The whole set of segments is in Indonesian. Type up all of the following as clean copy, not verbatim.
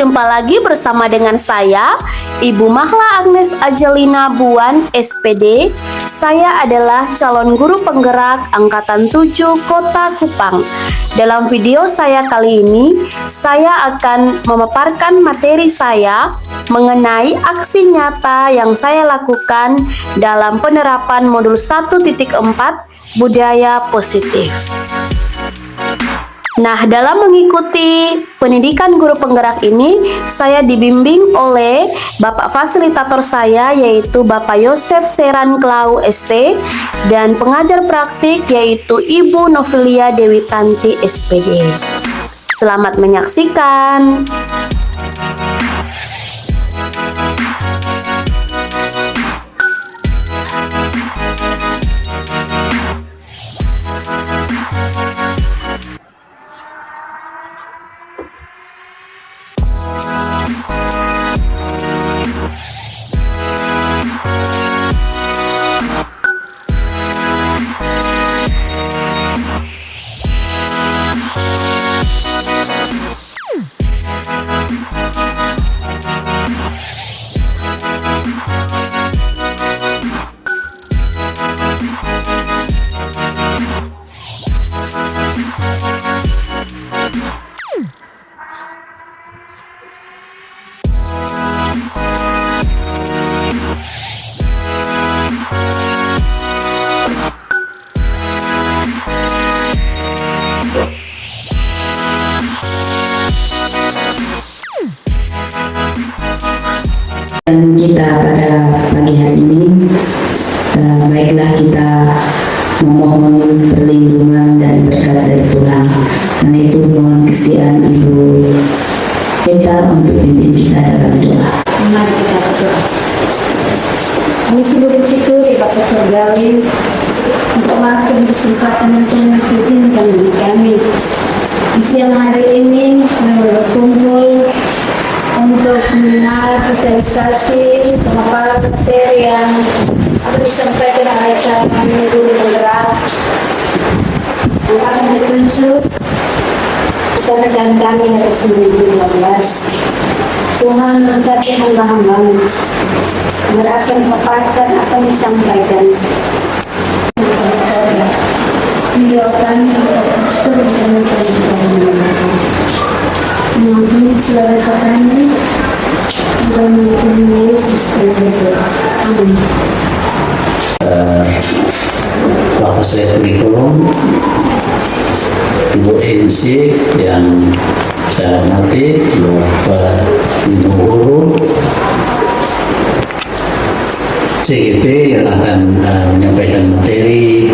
Jumpa lagi bersama dengan saya, Ibu Mahla Agnes Ajelina Buan, SPD. Saya adalah calon guru penggerak Angkatan 7 Kota Kupang. Dalam video saya kali ini, saya akan memaparkan materi saya mengenai aksi nyata yang saya lakukan dalam penerapan modul 1.4 Budaya Positif. Nah, dalam mengikuti pendidikan guru penggerak ini, saya dibimbing oleh Bapak fasilitator saya, yaitu Bapak Yosef Seran Klau ST, dan pengajar praktik yaitu Ibu Novelia Dewi Tanti SPD. Selamat menyaksikan. Dan kita pada pagi hari ini, baiklah kita memohon perlindungan dan berkat dari Tuhan. Karena itu mohon kesediaan Ibu kita untuk pimpin kita dalam doa. Mari kita berdoa. Kami sungguh bersyukur ya Bapak Surgawi untuk waktu kesempatan yang Tuhan izinkan bagi kami. Di siang hari ini kami berkumpul untuk mendengar sosialisasi pemaparan materi yang akan disampaikan oleh calon guru penggerak Angkatan 7 Kota kami dari 2012. Tuhan memberkati hamba-hamba-Mu agar akan memaparkan apa yang disampaikan. Mendoakan turun dan mengampuni segala kami dan mengampuni Yesus Kristus. Amin. Bapak saya kurikulum, Ibu NC yang saya hormati, Bapak Ibu Guru, CGP yang akan menyampaikan materi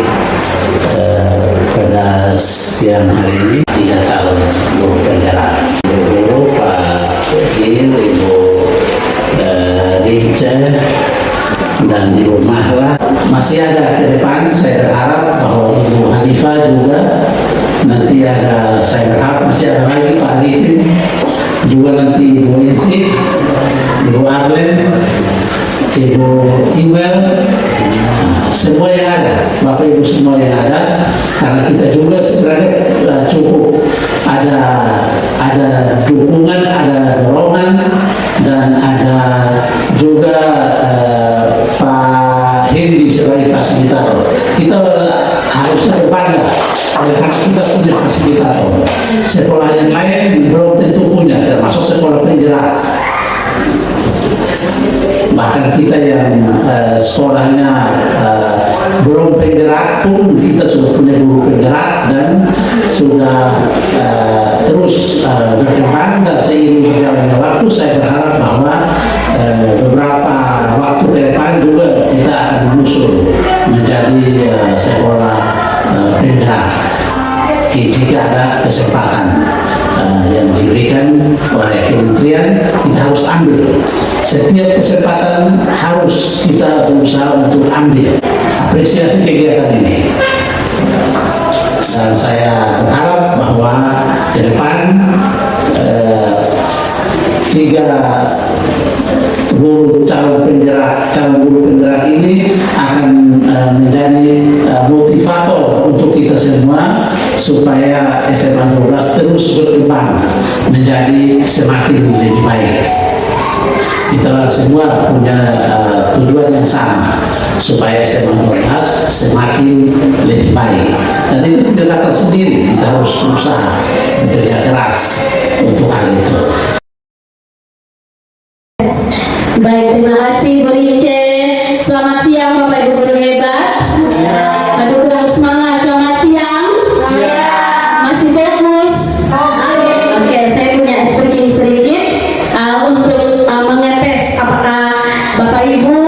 pada siang hari ini, tiga calon guru penggerak. Ibu Guru, Pak Wakil, Ibu Rince, dan Ibu Mahla. Masih ada ke depan, saya berharap bahwa Ibu Hanifah juga nanti ada, saya berharap masih ada lagi Pak Arifin, juga nanti Ibu Insi, Ibu Arlen, Ibu Iwel, semua yang ada, Bapak Ibu semua yang ada, karena kita juga sebenarnya cukup ada dukungan, ada dorongan, dan ada juga Pak Hendy sebagai fasilitator. Kita harusnya berbangga karena kita punya fasilitator. Sekolah yang lain belum tentu punya, termasuk sekolah penggerak. Bahkan kita yang sekolahnya belum penggerak pun kita sudah punya guru penggerak dan sudah terus berkembang, dan seiring berjalannya waktu saya berharap bahwa beberapa waktu ke depan juga kita akan menyusul menjadi sekolah penggerak jika ada kesempatan yang diberikan oleh kementerian. Kita harus ambil setiap kesempatan, harus kita berusaha untuk ambil apresiasi kegiatan ini. Dan saya berharap bahwa ke depan tiga calon guru penggerak ini akan menjadi motivator untuk kita semua supaya SMA 12 terus berkembang menjadi semakin lebih baik. Kita semua punya tujuan yang sama supaya SMA 12 semakin lebih baik, dan itu tidak datang sendiri, kita harus berusaha bekerja keras untuk hal itu. Baik, terima kasih Bu Rince. Selamat siang Bapak Ibu guru hebat. Aduh, kurang semangat. Selamat siang. Masih fokus? Oke, saya punya speaking sedikit untuk mengetes apakah Bapak Ibu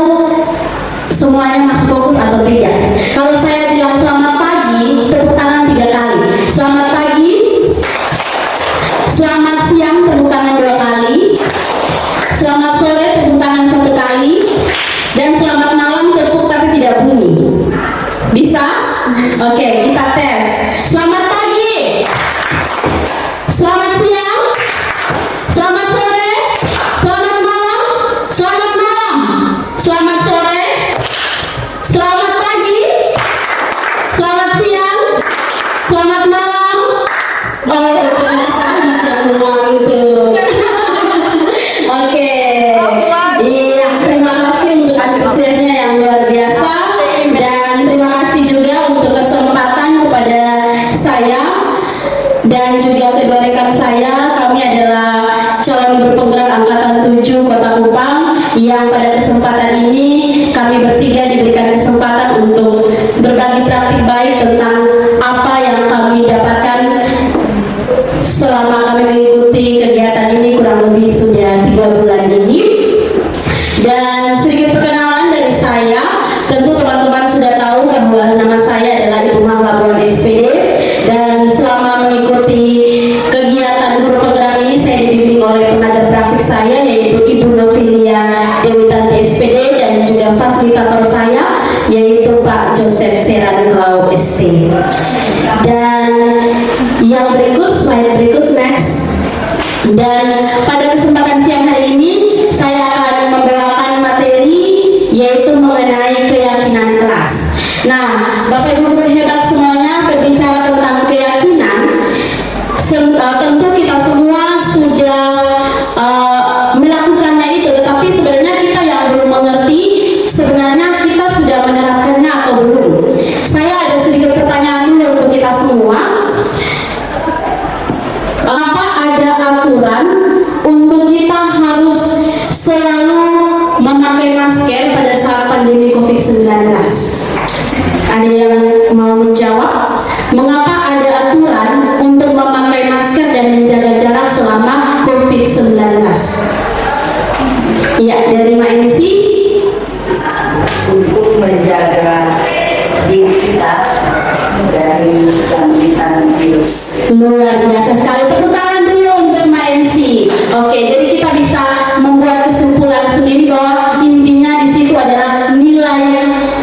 semuanya masih fokus atau tidak. Kalau saya bilang selamat pagi, tepuk tangan 3 kali. Selamat pagi. Selamat siang, tepuk tangan 2 kali. Selamat sore, tepuk tangan 1 kali. Dan selamat malam, tepuk tapi tidak bunyi. Bisa? Oke, kita tes. Selamat pagi. Selamat siang. Selamat sore. Selamat malam. Selamat malam. Selamat sore. Selamat pagi. Selamat siang. Selamat malam. Oh, ternyata tidak keluar itu. Oke. Iya, terima kasih untuk antusiasnya yang luar biasa, dan terima kasih juga untuk kesempatan kepada saya dan juga kedua rekan saya. Kami adalah calon guru penggerak angkatan 7 Kota Kupang, yang pada kesempatan ini kami bertiga diberikan kesempatan untuk berbagi praktik baik tentang apa yang kami dapatkan selama kami mengikuti kegiatan ini kurang lebih sudah 3 bulan ini. Dan sedikit perkenalan dari saya, tentu teman-teman sudah tahu bahwa nama saya adalah Ibu Mahla Buan SPD, dan selama mengikuti kegiatan guru penggerak ini saya dibimbing oleh pengajar praktik saya, yaitu Ibu Novilia Dewi Tanti SPD, dan juga fasilitator saya yaitu Pak Joseph Seran ST. Dan yang berikut, slide berikut next. Dan pada kesempatan siang hari ini saya akan membawakan materi yaitu mengenai keyakinan kelas. Nah, Bapak Ibu guru hebat semuanya, berbicara tentang keyakinan, tentu kita semua sudah melakukannya itu, tetapi sebenarnya kita yang belum mengerti sebenarnya kita sudah menerapkannya atau belum. Saya ada sedikit pertanyaan dulu untuk kita semua. Apa ada aturan untuk kita harus selalu memakai masker pada saat pandemi COVID-19? Ada yang mau menjawab? Mengapa ada aturan untuk memakai masker dan menjaga jarak selama COVID-19? Ya, dari Mbak MC. Untuk menjaga diri kita dari jangkitan virus. Luar biasa sekali, tepuk tangan dulu untuk Mbak MC. Oke, jadi kita bisa membuat kesimpulan sendiri bahwa intinya di situ adalah nilai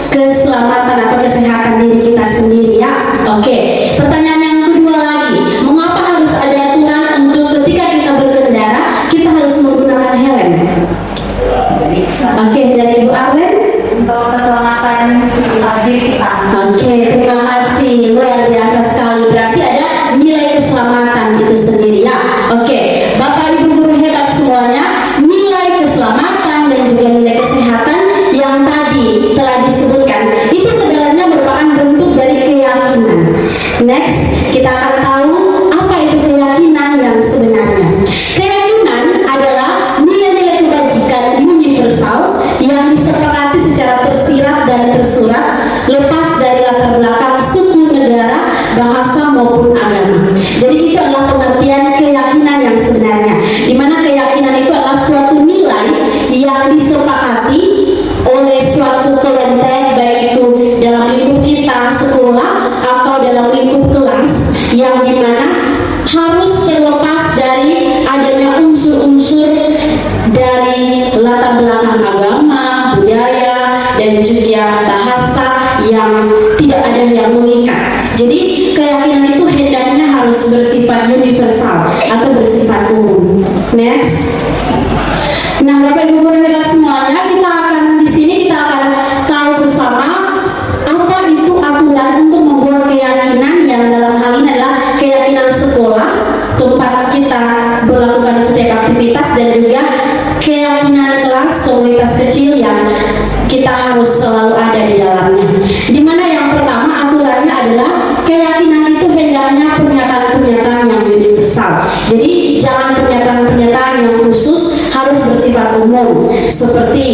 keselamatan atau kesehatan diri kita sendiri, ya. Oke, pertanyaan yang kedua lagi, mengapa harus ada aturan untuk ketika kita berkendara kita harus menggunakan helm? Oke, dari Ibu Arlen. Untuk keselamatan diri kita. Oke, terima kasih, luar biasa sekali. Berarti ada nilai keselamatan itu sendiri, ya. Oke, Bapak Ibu guru hebat semuanya, nilai keselamatan dan juga nilai kesehatan yang tadi telah disebutkan itu sebenarnya merupakan bentuk dari keyakinan. Next, kita akan tahu apa itu keyakinan yang sebenarnya. Keyakinan adalah nilai-nilai kebajikan universal yang disepakati secara tersirat dan tersurat, lepas dari latar belakang suku, negara, bahasa maupun agama. Jadi itu adalah pengertian keyakinan yang sebenarnya, di mana keyakinan itu adalah suatu nilai yang disepakati oleh suatu kelompok, baik itu dalam lingkup kita sekolah atau dalam lingkup kelas, yang dimana harus terlepas dari adanya unsur-unsur dari latar belakang agama, budaya, dan juga bahasa yang tidak ada yang mengikat. Jadi keyakinan itu hendaknya harus bersifat universal atau bersifat umum. Next. Nah, Bapak Ibu guru hebat semuanya, kita akan di sini kita akan tahu bersama apa itu aturan untuk membuat keyakinan yang dalam hal ini adalah aktivitas kecil yang kita harus selalu ada di dalamnya. Dimana yang pertama aturannya adalah keyakinan itu hendaknya pernyataan-pernyataan yang universal. Jadi jangan pernyataan-pernyataan yang khusus, harus bersifat umum. Seperti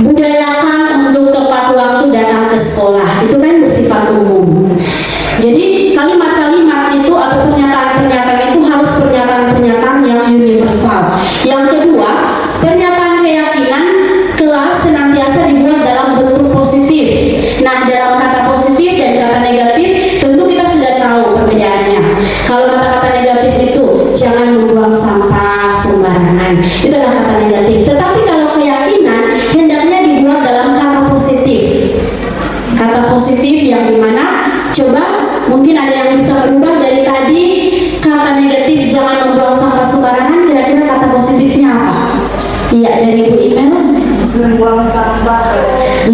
budayakan untuk tepat waktu datang ke sekolah, itu kan bersifat umum. Jadi kalimat-kalimat itu atau pernyataan-pernyataan itu harus pernyataan-pernyataan yang universal. Yang kedua, pernyataan keyakinan kelas senantiasa dibuat dalam bentuk positif. Nah, dalam kata positif dan kata negatif tentu kita sudah tahu perbedaannya. Kalau kata-kata negatif itu jangan membuang sampah sembarangan, itu adalah kata negatif. Tetapi kalau keyakinan hendaknya dibuat dalam kata positif. Kata positif yang dimana coba mungkin ada yang bisa berubah dari tadi kata negatif jangan membuang sampah sembarangan, kira-kira kata positifnya apa? Iya, dari Ibu Email. Membuang sampah.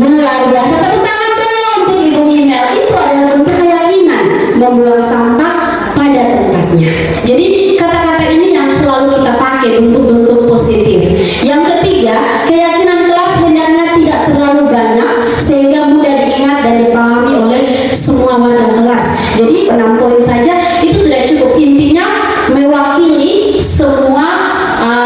Luar biasa, tepuk tangan dulu untuk Ibu Email. Itu adalah bentuk keyakinan membuang sampah pada tempatnya. Jadi kata-kata ini yang selalu kita pakai bentuk-bentuk positif. Yang ketiga, keyakinan kelas hendaknya tidak terlalu banyak sehingga mudah diingat dan dipahami oleh semua warga kelas. Jadi 6 poin saja itu sudah cukup. Intinya mewakili semua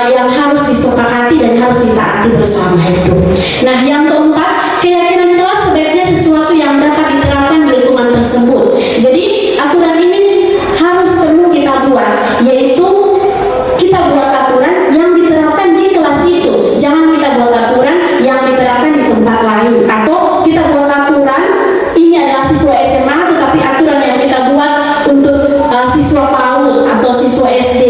yang harus disepakati dan harus ditaati bersama itu. Nah, yang keempat, keyakinan kelas sebaiknya sesuatu yang dapat diterapkan di lingkungan tersebut. Jadi aturan ini harus perlu kita buat, yaitu kita buat aturan yang diterapkan di kelas itu. Jangan kita buat aturan yang diterapkan di tempat lain, atau kita buat aturan ini adalah siswa SMA tetapi aturan yang kita buat untuk siswa PAUD atau siswa SD.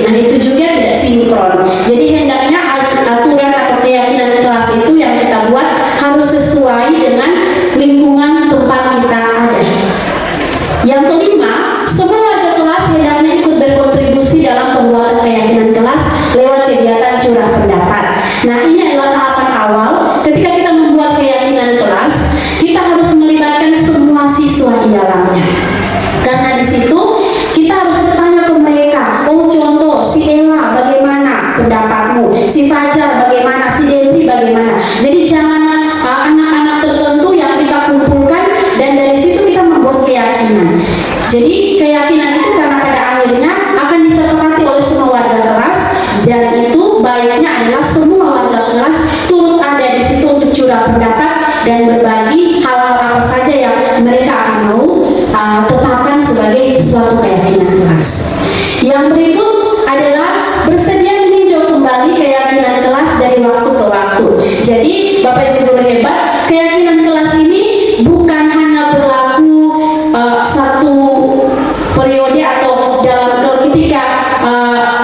Nah, itu juga tidak sinkron. Jadi hendaknya aturan atau keyakinan kelas itu yang kita buat harus sesuai dengan lingkungan tempat kita ada. Yang kelima, semua warga kelas hendaknya ikut berkontribusi dalam pembuatan keyakinan kelas lewat kegiatan curah pendapat. Nah, ini adalah tahapan awal. Ketika kita membuat keyakinan kelas, kita harus melibatkan semua siswa di dalamnya. Karena di situ kita harus bertanya ke mereka, oh contoh, si Ella bagaimana pendapatmu, si Fajar bagaimana, si Devi bagaimana. Jadi jangan anak-anak tertentu yang kita kumpulkan dan dari situ kita membuat keyakinan. Jadi keyakinan itu karena pada akhirnya akan disepakati oleh semua warga kelas, dan itu baiknya adalah semua warga kelas turut ada di situ untuk curah pendapat dan berbagi hal-hal apa saja yang mereka akan mau tetapkan sebagai suatu keyakinan kelas. Yang berikut adalah bersedia meninjau kembali keyakinan kelas dari waktu ke waktu. Jadi Bapak Ibu guru hebat, keyakinan kelas ini bukan hanya berlaku satu periode atau dalam ketika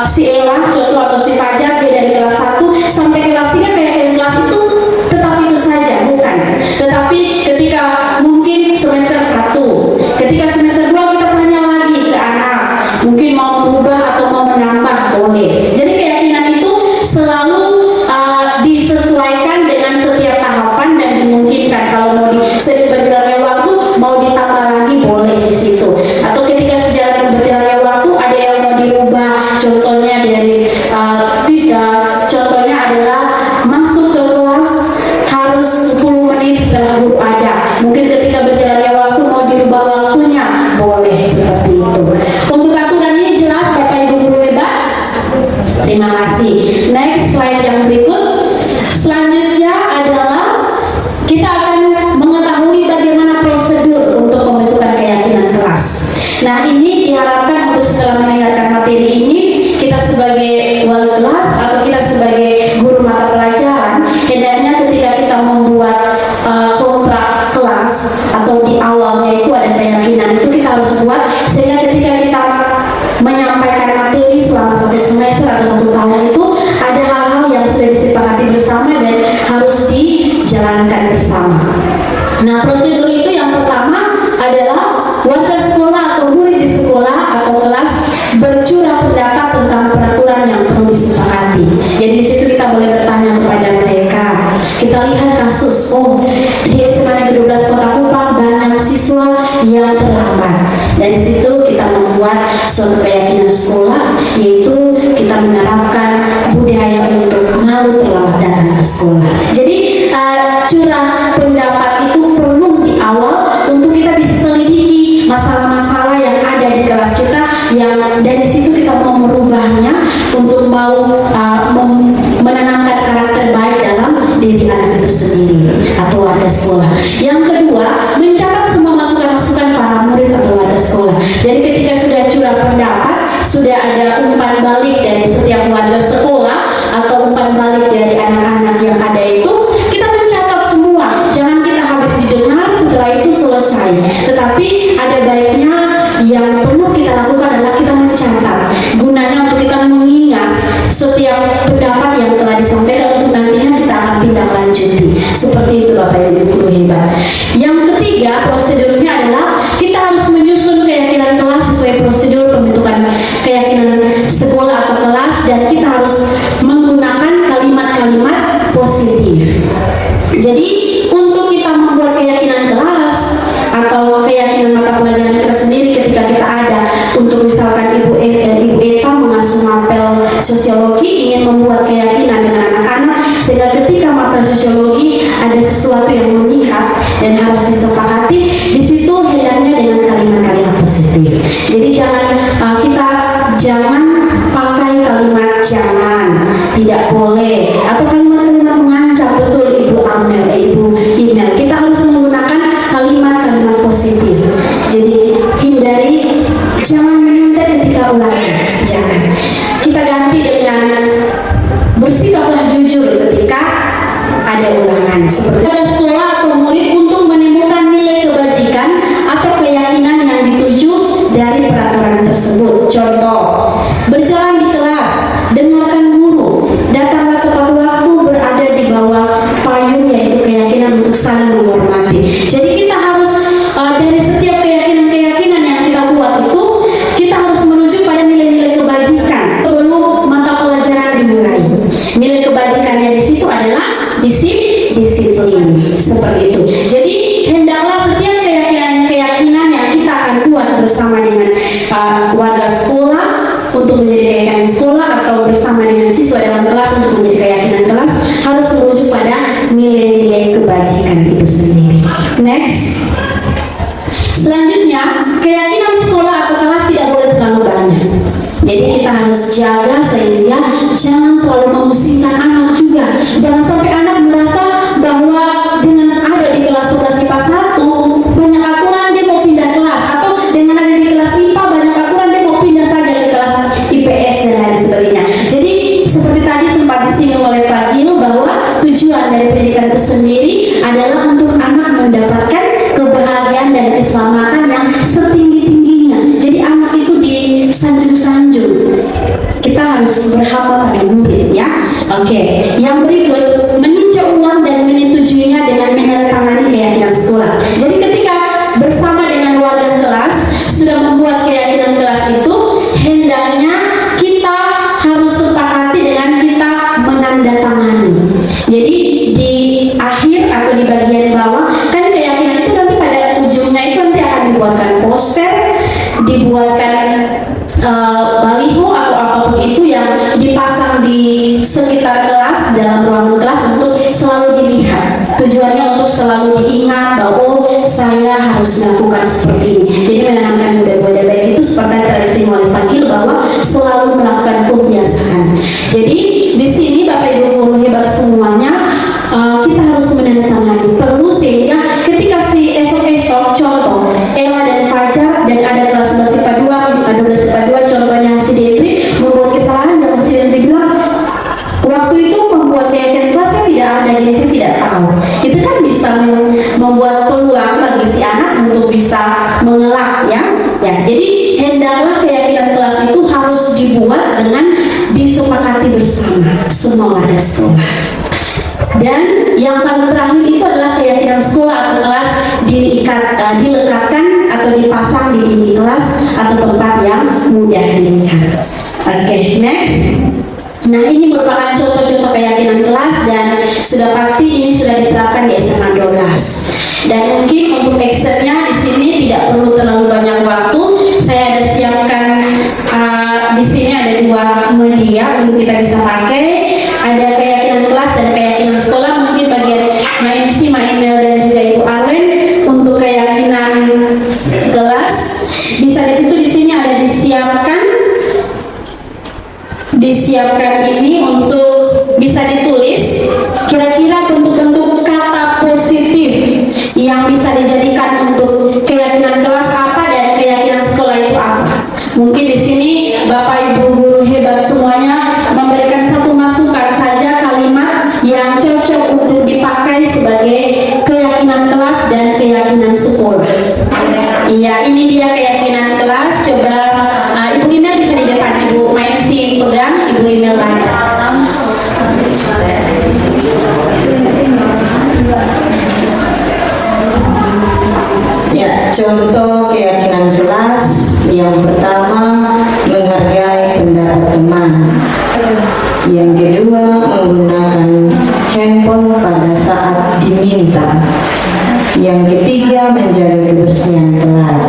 si Ella contoh atau si Fajar dia dari kelas 1 sampai kelas 3 keyakinan kelas itu tetap itu saja, bukan. Tetapi ketika mungkin semester 1, ketika semester 2 kita tanya lagi ke anak, mungkin mau berubah atau mau menambah, boleh. Jadi keyakinan itu selalu disesuaikan dengan setiap tahapan dan dimungkinkan. Kalau mau berjalannya waktu mau ditambah lagi, boleh di situ. Atau ketika berjalannya waktu ada yang mau dirubah, contohnya dari 3, contohnya adalah masuk ke kelas harus 10 menit setelah guru ada. Mungkin ketika berjalannya waktu mau dirubah waktunya, boleh seperti itu. Untuk aturan ini jelas Bapak Ibu guru hebat? Terima kasih. Next slide yang berikut. Selanjutnya adalah kita akan mengetahui bagaimana prosedur untuk pembentukan keyakinan kelas. Nah, ini diharapkan untuk setelah mendengarkan materi ini, kita sebagai wali kelas atau kita sebagai guru mata pelajaran, hendaknya ketika kita membuat kontrak kelas atau di awalnya itu ada keyakinan itu kita harus buat, sehingga ketika kita menyampaikan materi selama 1 semester atau 1 tahun itu ada hal-hal yang sudah disepakati bersama dan harus dijalankan bersama. Nah, prosedur itu yang pertama adalah warga sekolah atau murid di sekolah atau kelas bercurah pendapat tentang peraturan yang perlu disepakati. Jadi di situ kita boleh bertanya kepada mereka. Kita lihat kasus, oh di SMA Negeri 12 Kota Kupang banyak siswa yang terlambat. Dari situ kita membuat suatu keyakinan sekolah, yaitu kita menerapkan budaya untuk sekolah. Jadi curah pendapat itu perlu di awal untuk kita bisa selidiki masalah-masalah yang ada di kelas kita, yang dari situ kita mau merubahnya untuk mau menanamkan karakter baik dalam diri anak itu sendiri atau warga sekolah. Yang kedua, mencatat semua masukan-masukan para murid atau warga sekolah. Jadi ketika sudah curah pendapat, sudah ada umpan balik dari setiap warga sekolah atau umpan balik dari anak-anak yang ada itu, kita mencatat semua. Jangan kita habis didengar setelah itu selesai. Tetapi ada baiknya yang perlu kita lakukan adalah kita mencatat. Gunanya untuk kita mengingat setiap pendapat yang telah disampaikan untuk nantinya kita akan tindak lanjuti. Seperti itu Bapak Ibu guru hebat. Yang ketiga, prosedurnya adalah kita harus menyusun keyakinan kelas sesuai prosedur pembentukan keyakinan sekolah atau kelas, dan kita harus menggunakan kalimat-kalimat positif. Jadi untuk kita membuat keyakinan kelas atau keyakinan mata pelajaran kita sendiri, ketika kita ada untuk misalkan Ibu Eva mengasuh mapel sosiologi ingin membuat keyakinan dengan anak-anak, sehingga ketika mapel sosiologi ada sesuatu yang mengikat dan harus disepakati, di situ hendaknya dengan kalimat-kalimat positif. Jadi kita jangan pakai kalimat jangan, tidak boleh, atau kalimat-kalimat mengancam. Betul Ibu Amel, Ibu Imel, kita harus menggunakan kalimat-kalimat positif. Jadi hindari jangan menyuntik ketika ulangan, jangan. Kita ganti dengan bersikaplah jujur ketika ada ulangan. Seperti pada sekolah atau murid untuk menemukan nilai kebajikan atau keyakinan yang dituju dari peraturan tersebut. Contoh, berjalan di kelas, dengarkan guru, datanglah tepat waktu, berada di bawah payung, yaitu keyakinan untuk saling menghormati. Jadi kita harus dari setiap keyakinan-keyakinan yang kita buat itu, kita harus menuju pada nilai-nilai kebajikan sebelum mata pelajaran dimulai. Nilai kebajikannya di situ adalah disiplin, seperti itu. Jadi hendaklah setiap keyakinan yang kita akan buat bersama dengan warga sekolah untuk menjadi keyakinan sekolah, atau bersama dengan siswa dalam kelas untuk menjadi keyakinan kelas, harus merujuk pada nilai-nilai kebajikan itu sendiri. Next. Selanjutnya, keyakinan sekolah atau kelas tidak boleh terlalu banyak. Jadi kita harus jaga sehingga jangan terlalu memusingkan anak juga. Jangan sampai anak merasa bahwa dengan ada di kelas tugas IPA 1 banyak aturan dia mau pindah kelas, atau dengan ada di kelas IPA banyak aturan dia mau pindah saja ke kelas IPS dan lain sebagainya. Jadi seperti tadi sempat disinggung oleh Pak Gil bahwa tujuan dari pendidikan itu sendiri adalah untuk anak mendapatkan kebahagiaan dan keselamatan yang setinggi-tingginya. Jadi anak itu disanjung-sanjung. Kita harus berhamba pada murid, ya. Oke. Yang berikut, meninjau ulang dan menyetujuinya dengan menandatangani keyakinan sekolah. Jadi ketika bersama dengan warga kelas sudah membuat keyakinan kelas itu, hendaknya kita harus sepakati dengan kita menandatangani. Jadi di akhir atau di bagian bawah kan keyakinan itu nanti pada ujungnya itu nanti akan dibuatkan poster, dibuatkan baliho atau apapun itu yang dipasang di sekitar kelas, dalam ruangan kelas, untuk selalu dilihat. Tujuannya untuk selalu diingat bahwa saya harus melakukan seperti ini. Jadi menanamkan budaya-budaya baik itu seperti tradisi oleh Pak Gil bahwa selalu melakukan kebiasaan. Jadi di sini Bapak Ibu guru hebat semuanya, kita harus menandatangani perlu, sehingga ketika si esok-esok contoh Ella dan Fajar dan ada kelas 11 IPA 2 contohnya si Depri membuat kesalahan dan si Depri bilang waktu itu membuat keyakinan kelas saya tidak ada, jadi saya tidak tahu. Itu kan bisa membuat peluang bagi si anak untuk bisa mengelak, ya. Jadi hendaklah keyakinan kelas itu harus dibuat dengan disepakati bersama semua warga sekolah. Dan yang paling terakhir itu adalah keyakinan sekolah atau kelas dilekatkan atau dipasang di dinding kelas atau tempat yang mudah dilihat. Oke, next. Nah, ini merupakan contoh-contoh keyakinan kelas dan sudah pasti ini sudah diterapkan di SMA 12. Dan mungkin untuk actionnya di sini tidak perlu terlalu banyak waktu. Saya ada siapkan di sini ada 2 media untuk kita bisa pakai. Ada keyakinan kelas dan keyakinan sekolah. disiapkan ini untuk bisa ditulis kira-kira bentuk-bentuk kata positif yang bisa dijadikan untuk keyakinan kelas apa dan keyakinan sekolah itu apa. Mungkin di sini Bapak Ibu guru hebat semuanya memberikan satu masukan saja kalimat yang cocok untuk dipakai sebagai keyakinan kelas dan keyakinan sekolah. Iya, ini dia keyakinan kelas. Coba Ibu Email bisa di depan, Ibu Mainsti pegang, Ibu Email baca. Ya, contoh keyakinan kelas yang pertama, menghargai pendapat teman. Yang kedua, menggunakan handphone pada saat diminta. Yang ketiga, menjaga kebersihan kelas.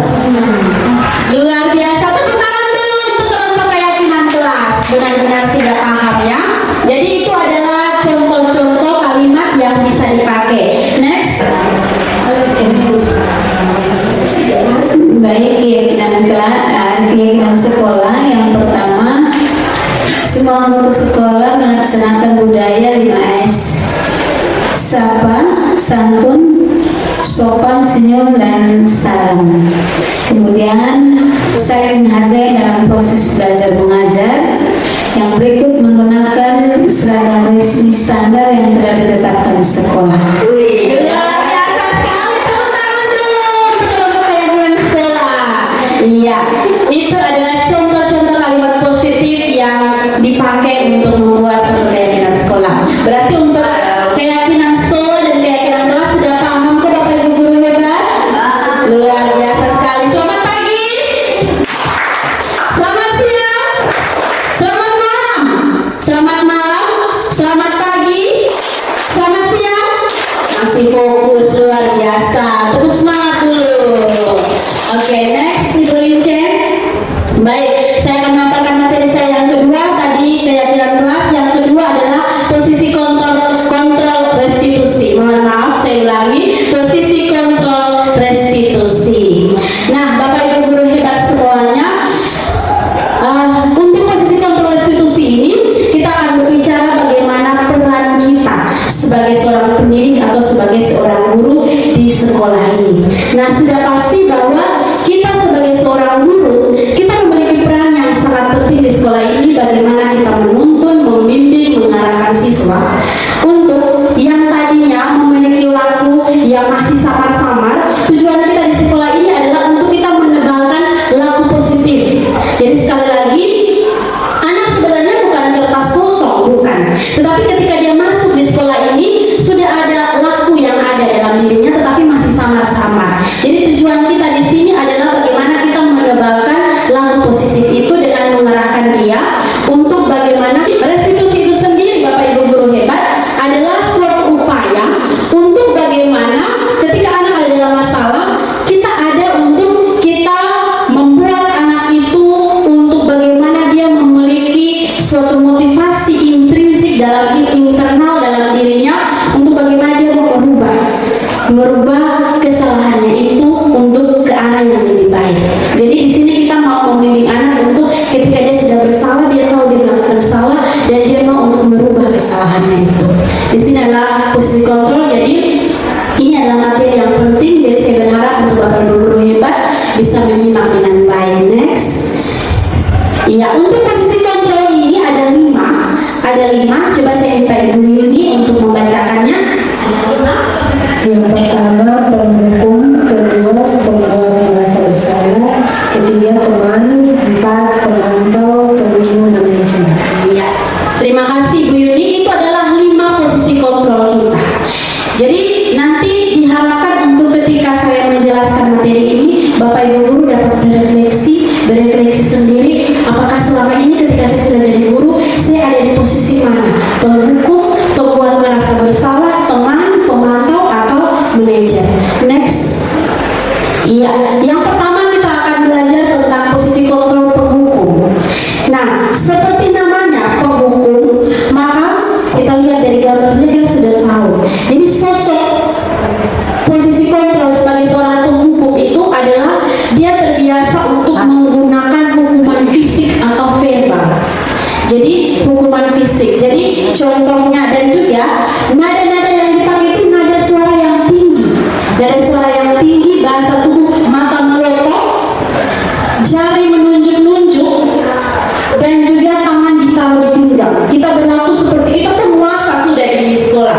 Luar biasa, tepuk tangan dulu untuk kelompok keyakinan kelas. Benar-benar sudah paham ya. Jadi itu adalah contoh-contoh kalimat yang bisa dipakai. Next. Baik, keyakinan kelas, keyakinan sekolah yang pertama, semua murid sekolah melaksanakan budaya 5S. Sapa, santun, sopan, senyum, dan salam. Kemudian saling menghargai dalam proses belajar mengajar. Yang berikut menggunakan seragam resmi standar yang telah ditetapkan di sekolah. Luar biasa sekali, tepuk tangan dulu untuk kelompok keyakinan sekolah. Iya, itu adalah contoh-contoh kalimat positif yang dipakai untuk membuat suatu keyakinan sekolah. Berarti untuk keyakinan sekolah dan keyakinan kelas sudah paham ke Bapak Ibu guru hebat? Luar biasa sekali. Selamat pagi, selamat siang, selamat malam, selamat malam, selamat pagi, selamat siang. Masih fokus, luar biasa. Tepuk semangat dulu. Oke, next Ibu Rincen. Baik, saya akan memaparkan materi saya yang kedua. Tadi keyakinan kelas, yang kedua adalah posisi kontrol restitusi. Mohon maaf, saya ulangi, posisi kontrol restitusi. Nah, Bapak Ibu guru hebat semuanya, untuk posisi kontrol restitusi ini kita akan berbicara bagaimana peran kita sebagai seorang pendidik atau sebagai seorang guru di sekolah ini. Nah, sudah pasti bahwa kita sebagai seorang guru, kita memiliki peran yang sangat penting di sekolah ini. Bagaimana kita menuntun, membimbing, mengarahkan siswa untuk yang tadinya memiliki laku yang masih samar-samar. Tujuan kita di sekolah ini adalah untuk kita menebalkan laku positif. Jadi sekali lagi, anak sebenarnya bukan kertas kosong, bukan. Tetapi ketika dia masuk di sekolah ini, sudah ada laku yang ada dalam dirinya, tetapi masih samar-samar. Jadi tujuan kita di sini adalah bagaimana kita menebalkan laku positif itu dengan mengarahkan dia untuk bagaimana restitusi itu sendiri, Bapak Ibu guru hebat, adalah suatu upaya untuk bagaimana ketika anak ada dalam masalah, kita ada untuk kita membuat anak itu untuk bagaimana dia memiliki suatu motivasi intrinsik dalam internal dalam dirinya untuk bagaimana dia mau merubah kesalahannya itu untuk ke arah yang lebih baik. Jadi di sini kita mau membimbing anak untuk ketika dia sudah bersalah, dia tahu dia melakukan salah dan dia mau untuk merubah kesalahannya itu. Di sini adalah posisi kontrol. Jadi ini adalah materi yang penting. Jadi saya berharap untuk Bapak Ibu guru hebat bisa menyimak dengan baik. Next. Iya, untuk posisi kontrol ini ada 5. Coba saya minta Ibu Yuni untuk membacakannya. Yang pertama, pendukung. Kedua, pembuat merasa bersalah. Ketiga, teman. 4, pemantau. Kelima, manajer. Iya, terima kasih Bu Yuni. Itu adalah 5 posisi kontrol kita. Jadi nanti diharapkan untuk ketika saya menjelaskan materi ini, Bapak Ibu guru dapat berefleksi sendiri. Apakah selama ini ketika saya sudah jadi guru, saya ada di posisi mana? Pendukung, pembuat merasa bersalah, teman, pemantau, atau manajer. Next. Iya, yang pertama kita akan belajar tentang posisi kontrol penghukum. Nah, seperti namanya penghukum, maka kita lihat dari gambarnya kita sudah tahu. Jadi sosok posisi kontrol sebagai seorang penghukum itu adalah dia terbiasa untuk menggunakan hukuman fisik atau verbal. Jadi karakteristik. Jadi contohnya, dan juga nada-nada yang dipakai itu nada suara yang tinggi. Nada suara yang tinggi, bahasa tubuh, mata melotot, jari menunjuk-nunjuk, dan juga tangan ditaruh di pinggang. Kita berlaku seperti kita penguasa sudah di sekolah.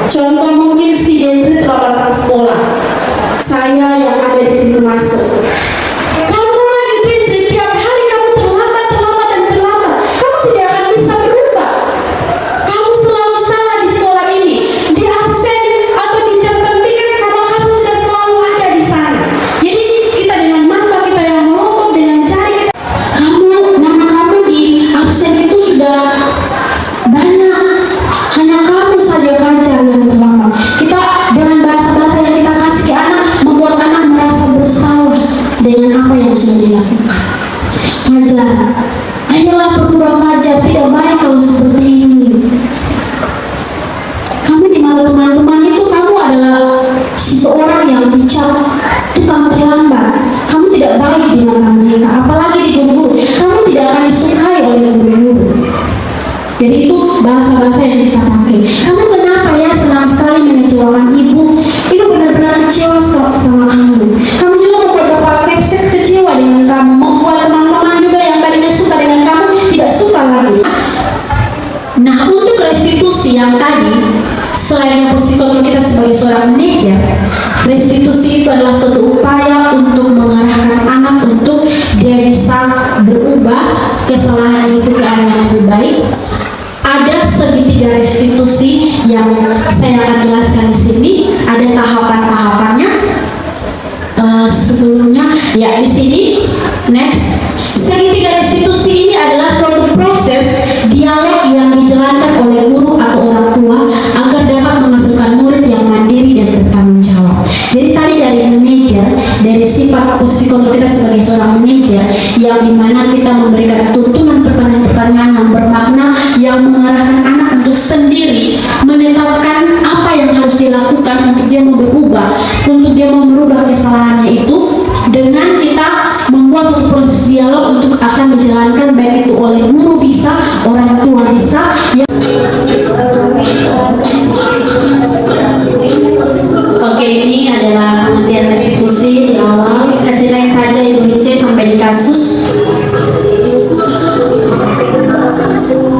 Contoh mungkin si Dendri telah datang sekolah. Saya yang ada di pintu masuk. Kamu lagi Dendri, tiap hari kamu terlambat. Kamu tidak akan bisa berubah. Kamu selalu salah di sekolah ini. Di absen atau di jam terpikir kamu sudah selalu ada di sana. Jadi kita dengan mata kita yang melotot, dengan jari kita, nama kamu di absen itu sudah banyak. Hanya kamu saja Fajar yang terlambat. Kita dengan bahasa-bahasa yang kita kasih ke anak membuat anak merasa bersalah dengan apa yang sudah dilakukan. Fajar, ayolah berubah Fajar, tidak baik kalau seperti ini. Kamu di mata teman-teman itu kamu adalah seseorang yang dicap tukang terlambat. Kamu tidak baik di mata mereka, apalagi di guru. Kamu tidak akan disukai oleh guru. Jadi itu bahasa-bahasa yang kita pakai. Kamu kenapa ya senang sekali mengecewakan ibu? Itu benar-benar kecewa sama kamu. Kamu juga membuat bapak Kepset kecewa dengan kamu, membuat teman-teman juga yang tadinya suka dengan kamu tidak suka lagi. Nah, untuk restitusi yang tadi, selain psikologi kita sebagai seorang manajer, restitusi itu adalah suatu upaya untuk mengarahkan anak untuk dia bisa berubah kesalahan itu ke arah yang lebih baik. Ada segitiga restitusi yang saya akan jelaskan di sini. Ada tahapan-tahapannya. Sebelumnya, ya di sini, next. Segitiga restitusi ini adalah suatu proses dialog yang dijalankan oleh guru atau orang tua agar dapat menghasilkan murid yang mandiri dan bertanggung jawab. Jadi tadi dari manajer, dari sifat psikologi kita sebagai seorang manajer, yang dimana kita memberikan tuntunan pertanyaan-pertanyaan yang bermakna, yang mengarahkan anak untuk sendiri menetapkan apa yang harus dilakukan untuk dia mau berubah, untuk dia mau merubah kesalahannya itu, dengan kita membuat suatu proses dialog untuk akan dijalankan baik itu oleh guru bisa, orang tua bisa. Oke, ini adalah pengertian restitusi di awal. Kasih next saja Ibu Ice sampai di kasus.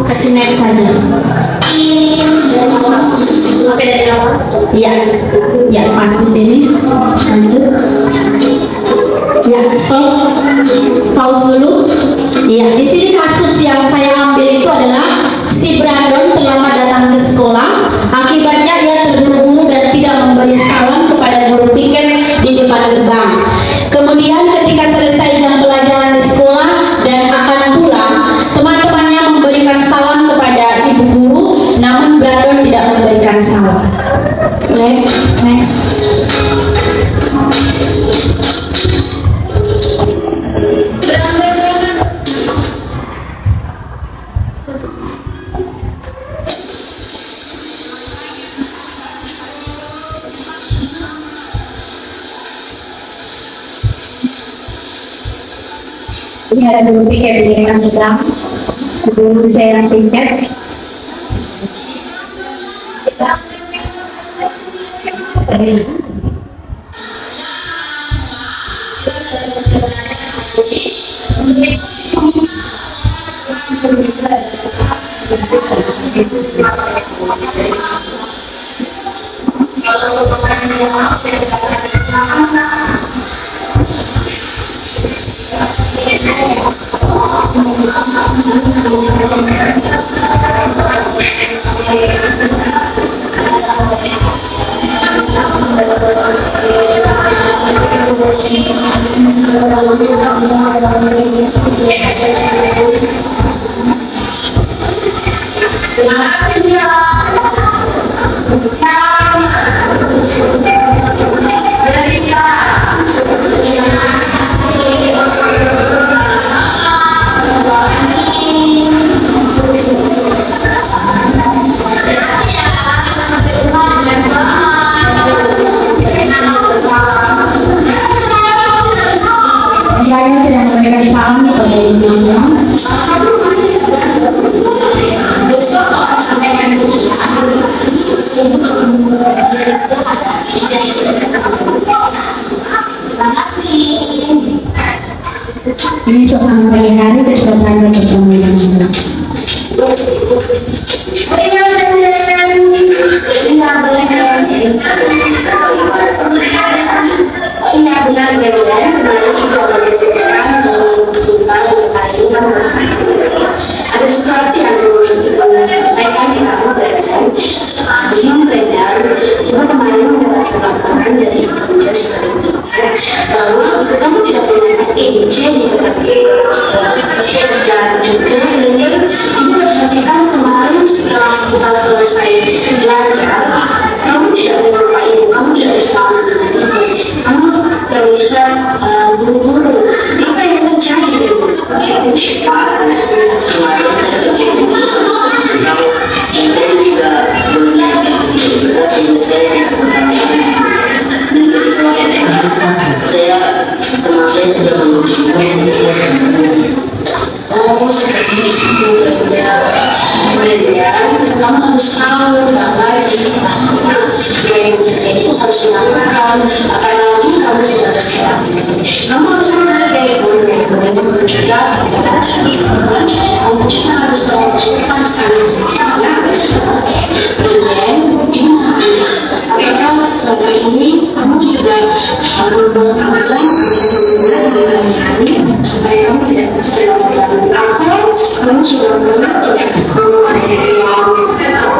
Kasih next saja. Oke, dari awal. Iya, ya pas di sini. Lanjut. Ya, stop. Pause dulu. Iya, di sini kasus yang saya ambil itu adalah si Brandon terlambat datang ke sekolah. Akibatnya dia terburu-buru dan tidak memberi salam kepada guru piket di depan gerbang. Kemudian ketika selesai jam pelajaran di sekolah dan akan pulang, teman-temannya memberikan salam kepada ibu guru, namun Brandon tidak memberikan salam. Oke, next. Ini ada dulu tiket di depan gerbang. Dulu saya yang tiket. Saya tidak memberikan salam kepada ibu. Ini suasana pagi hari ketika kami bertemu dengan ada sesuatu yang sampaikan di kamu belum beredar. Coba kemarin mendapatkan laporan dari Manchester bahwa kamu tidak pernah pakai IC di dan juga ini ibu perhatikan kemarin setelah kita selesai belajar kamu tidak menyapa ibu, kamu tidak bersama dengan ibu, kamu terlihat buru-buru. Apa yang terjadi? Saya sudah oh seperti itu kemudian kamu harus tahu bahwa itu harus dilakukan apalagi kamu sudah besar. Kamu harus menghargai bagaimana juga kamu juga harus tahu pasangan. Kemudian apakah selama ini kamu sudah berbuat supaya kamu tidak terlalu akal, kamu sudah pernah tidak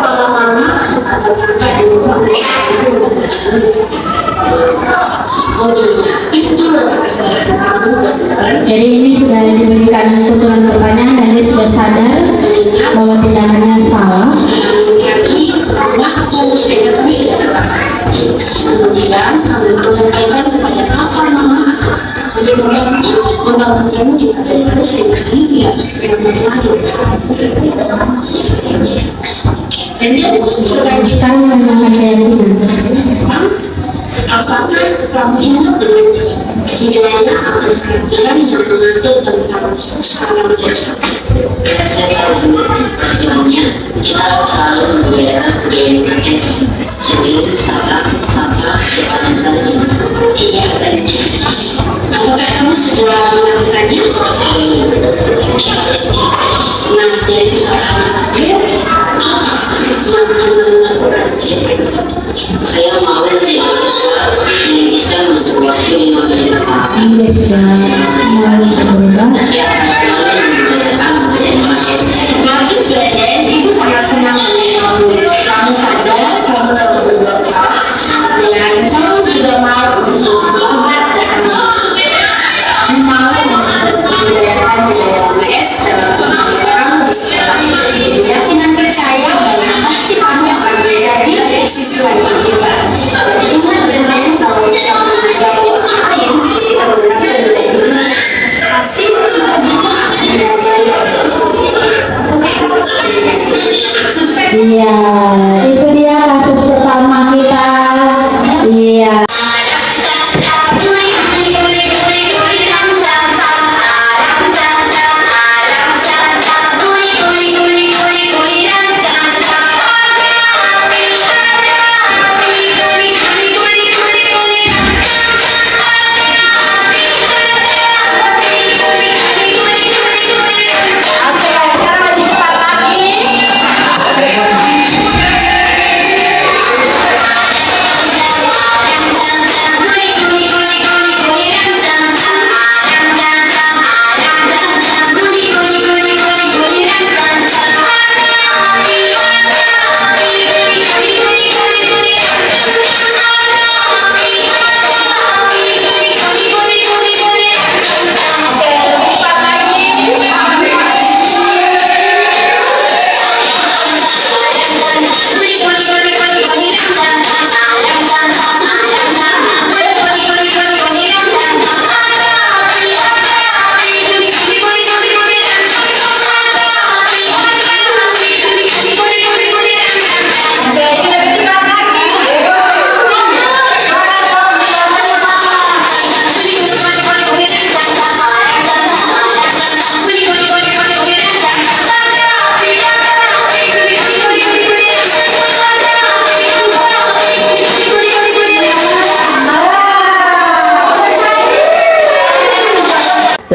pengalaman atau kakak di rumah jadi ini sudah diberikan kebetulan pertanyaan dan dia sudah sadar bahwa tindakannya salah. Kemudian kami menyampaikan kepada kakak mama membangun kamu daripada saya dia yang berlalu. Dan Sekarang menanyakan keyakinan. apakah kamu ingat dengan hidayah atau perhatian yang mengatur tentang salam jasa? Saya tahu pertimbangannya kita harus selalu membedakan budaya Indonesia sebelum salam, sapa, dan saja. Iya, apakah kamu sudah melakukannya? Nah, dari kesalahan itu, yang kamu lakukan saya mau menjadi siswa yang bisa menutup waktu di masa depan. Dia sudah berubah. Bagus Dan, ibu sangat senang kamu sadar kamu telah berbuat salah dan kamu juga mau untuk berubah dan mau memperbaiki budaya S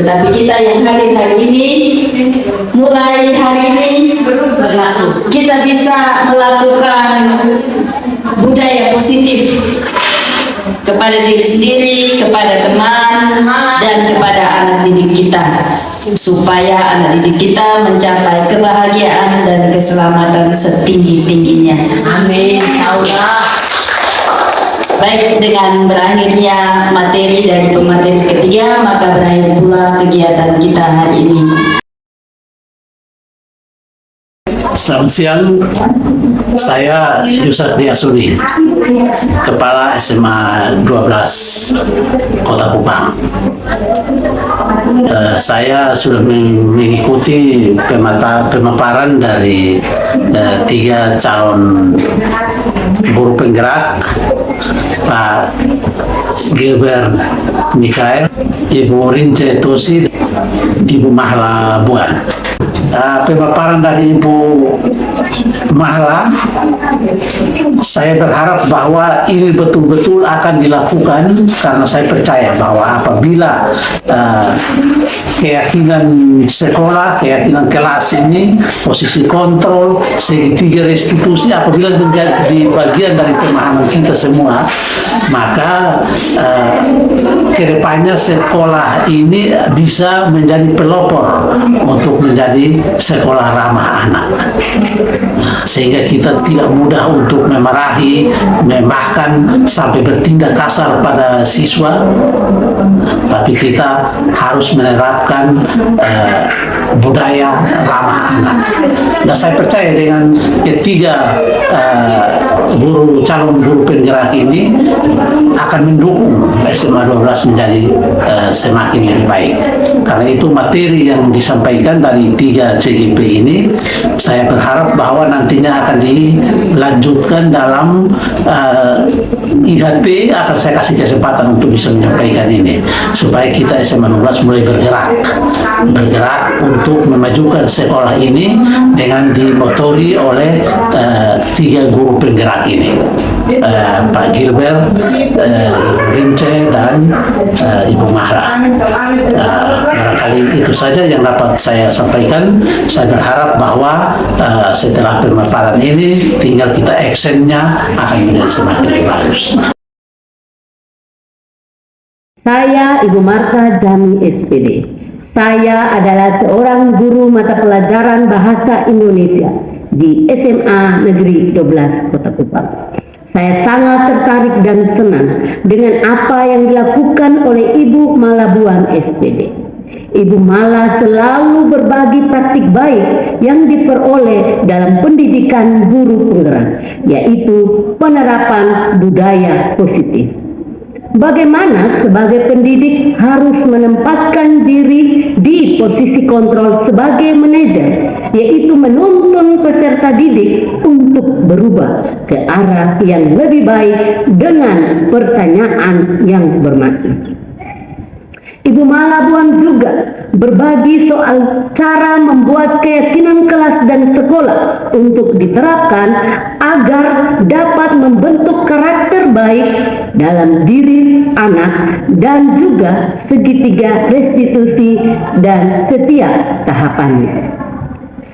Tetapi kita yang hadir hari ini, mulai hari ini kita bisa melakukan budaya positif kepada diri sendiri, kepada teman, dan kepada anak didik kita, supaya anak didik kita mencapai kebahagiaan dan keselamatan setinggi-tingginya. Amin. Allah. Baik, dengan berakhirnya materi dari pemateri ketiga, maka berakhir pula kegiatan kita hari ini. Selamat siang, saya Yusuf Diasuni, Kepala SMA 12 Kota Kupang. Saya sudah mengikuti pemaparan dari 3 calon guru penggerak, Pak Gilbert Mikael, Ibu Rince Tosi, Ibu Mahla Buan. Pemaparan dari Ibu Mahla, saya berharap bahwa ini betul-betul akan dilakukan, karena saya percaya bahwa apabila keyakinan sekolah, keyakinan kelas ini, posisi kontrol, segitiga restitusi, apabila menjadi bagian dari pemahaman kita semua, maka kedepannya sekolah ini bisa menjadi pelopor untuk menjadi sekolah ramah anak. Sehingga kita tidak mudah untuk memarahi, bahkan sampai bertindak kasar pada siswa, tapi kita harus menerapkan budaya ramah anak. Dan saya percaya dengan ketiga calon guru penggerak ini akan mendukung SMA 12 menjadi semakin lebih baik. Karena itu materi yang disampaikan dari 3 CGP ini, saya berharap bahwa nantinya akan dilanjutkan dalam IHT. Akan saya kasih kesempatan untuk bisa menyampaikan ini, supaya kita SMA 12 mulai bergerak untuk memajukan sekolah ini dengan dimotori oleh 3 guru penggerak ini, Pak Gilbert, Rince, dan Ibu Mahla. Barangkali itu saja yang dapat saya sampaikan. Saya berharap bahwa setelah pemaparan ini, tinggal kita actionnya akan menjadi semakin lebih bagus. Saya Ibu Marta Jami SPD. Saya adalah seorang guru mata pelajaran Bahasa Indonesia di SMA Negeri 12 Kota Kupang. Saya sangat tertarik dan senang dengan apa yang dilakukan oleh Ibu Mahla Buan SPD. Ibu Mahla selalu berbagi praktik baik yang diperoleh dalam pendidikan guru penggerak, yaitu penerapan budaya positif. Bagaimana sebagai pendidik harus menempatkan diri di posisi kontrol sebagai manajer, yaitu menuntun peserta didik untuk berubah ke arah yang lebih baik dengan pertanyaan yang bermakna. Ibu Mahla Buan juga berbagi soal cara membuat keyakinan kelas dan sekolah untuk diterapkan agar dapat membentuk karakter baik dalam diri anak, dan juga segitiga restitusi dan setiap tahapannya.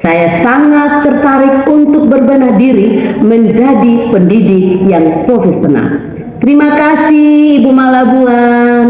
Saya sangat tertarik untuk berbenah diri menjadi pendidik yang profesional. Terima kasih Ibu Mahla Buan.